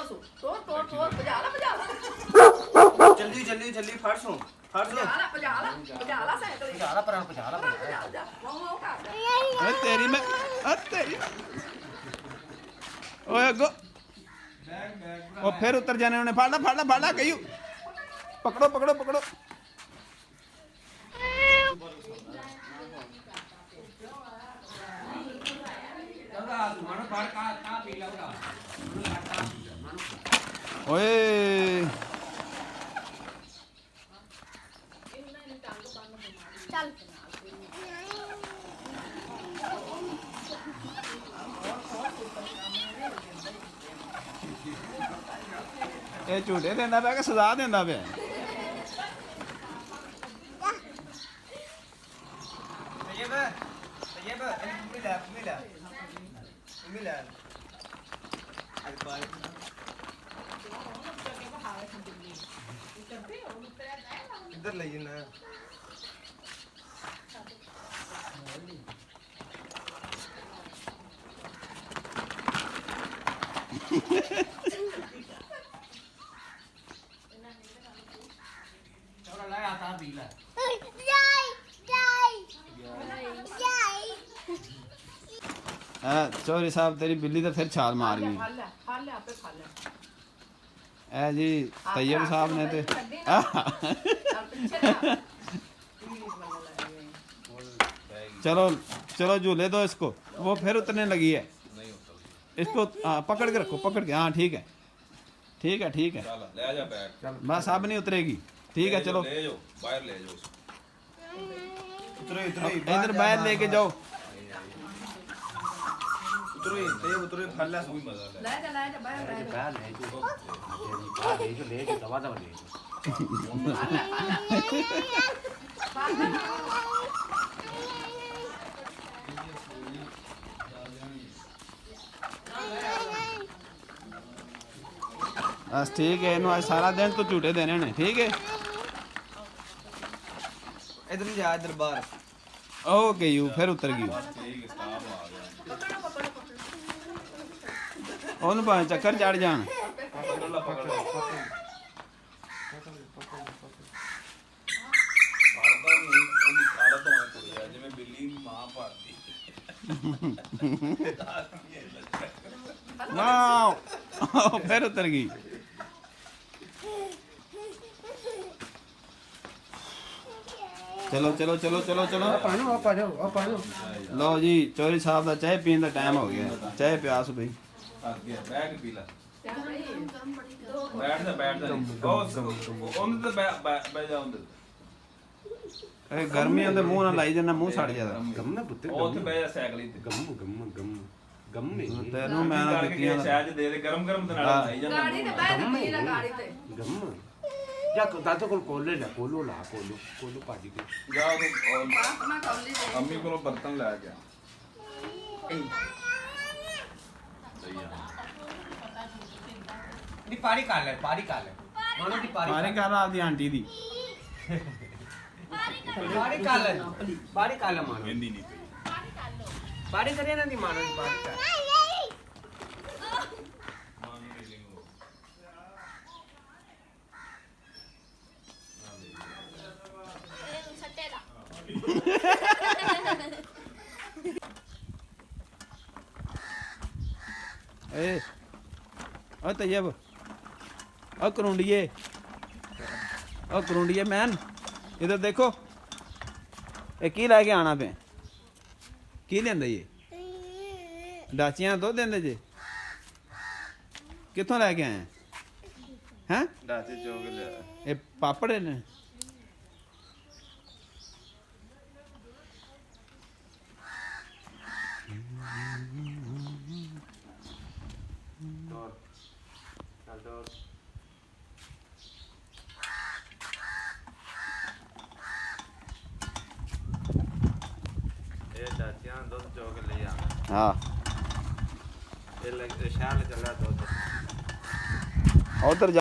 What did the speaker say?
सो तोड़ बजा ला जल्दी जल्दी जल्दी फड़ सो बजा ला साइकिल बजा ला वो कर अरे तेरी मैं तेरी ओए गो ओ फिर उतर जाने उन्हें फाड़ ला कहीं पकड़ो ओए चल ये झूठे देना पे कि सजा देना पे इधर ले ना चौधरी साहब तेरी बिल्ली तो फिर छाल मार गई खा ले आपे खा ले ए जी तैयब साहब ने तो चलो झूले दो इसको वो फिर उतरने लगी है इसको पकड़ के रखो पकड़ के हाँ ठीक है ले जा बैग बस अब नहीं उतरेगी ठीक है चलो ले जाओ बाहर ले जाओ इधर बाहर लेके जाओ उतरो फड़ ला कोई मजा ले ले जा बाहर ले जो दवा ले बस ठीक है इन्हों आज सारा दिन तो झूठे देने ने ठीक है इधर ही जा इधर बाहर ओके यू फिर उतर गई ठीक है स्टाफ आ गया ਉਹਨੂੰ ਭਾਵੇਂ ਚੱਕਰ ਚੜ ਜਾਣ पकड़ ला मारदा नहीं उन्हें आदत होना चाहिए जिਵੇਂ ਬਿੱਲੀ ਮਾਂ ਭਾਲਦੀ ਵਾਓ ਫਿਰ ਉਤਰ ਗਈ ਚਲੋ पानो ਲਓ ਜੀ ਚੌਧਰੀ ਸਾਹਿਬ ਦਾ ਚਾਹ ਪੀਣ ਦਾ ਟਾਈਮ ਹੋ ਗਿਆ ਚਾਹ ਪਿਆਸ ਬਈ ਆ ਗਿਆ ਬੈਗ ਪੀ ਲੈ बैठ जा ਉਹਨੂੰ ਤੇ ਬੈ ਜਾ ਉਹਦੇ ਇਹ ਗਰਮੀਆਂ ਦੇ ਮੂੰਹ ਨਾਲ ਲਾਈ ਜਾਂਦਾ ਮੂੰਹ ਸੜ ਜਾਂਦਾ गम ना पुत्र ਉੱਥੇ ਬੈ ਜਾ ਸਾਈਕਲ ਤੇ गम नहीं ਤੈਨੂੰ ਮੈਂ ਨਾ ਦਿੱਤੀਆਂ ਸ਼ਾਇਦ ਦੇ ਦੇ ਗਰਮ ਗਰਮ ਤੇ ਨਾਲ ਲਾਈ ਜਾਂਦਾ गाड़ी ते बैठ पी ला गाड़ी ते गम या दादो को कोले ला कोलो पाजी के ਜਾ ਉਹ बाप ना कौली दे ਅੰਮੀ ਕੋਲੋਂ ਬਰਤਨ ਲੈ ਗਿਆ ਸਹੀ ਆ नी पारी काल है मानो की ਮਾਰੇ ਘਰ ਆਪਦੀ ਆਂਟੀ ਦੀ पारी काल है मानो ਕਹਿੰਦੀ ਨਹੀਂ ਪਈ पारी करे ना नी मानो की पारी काल ਏ ਓ ਤੈयब ਓ ਕਰੁੰਡੀਏ ਮੈਨ इधर देखो ये की लैके आना पे की लेंदे ये डाचियां दो देंदे जे कित्थों लैके आए हैं ਡਾਚੇ ਚੋਗ ਲਿਆ ये पापड़ ने ਦੁੱਧ ਚੋਗ ਲਿਆ हाँ ਇਹ ਲੱਗ ਸ਼ਾਲ ਚੱਲਿਆ ਦੁੱਧ उधर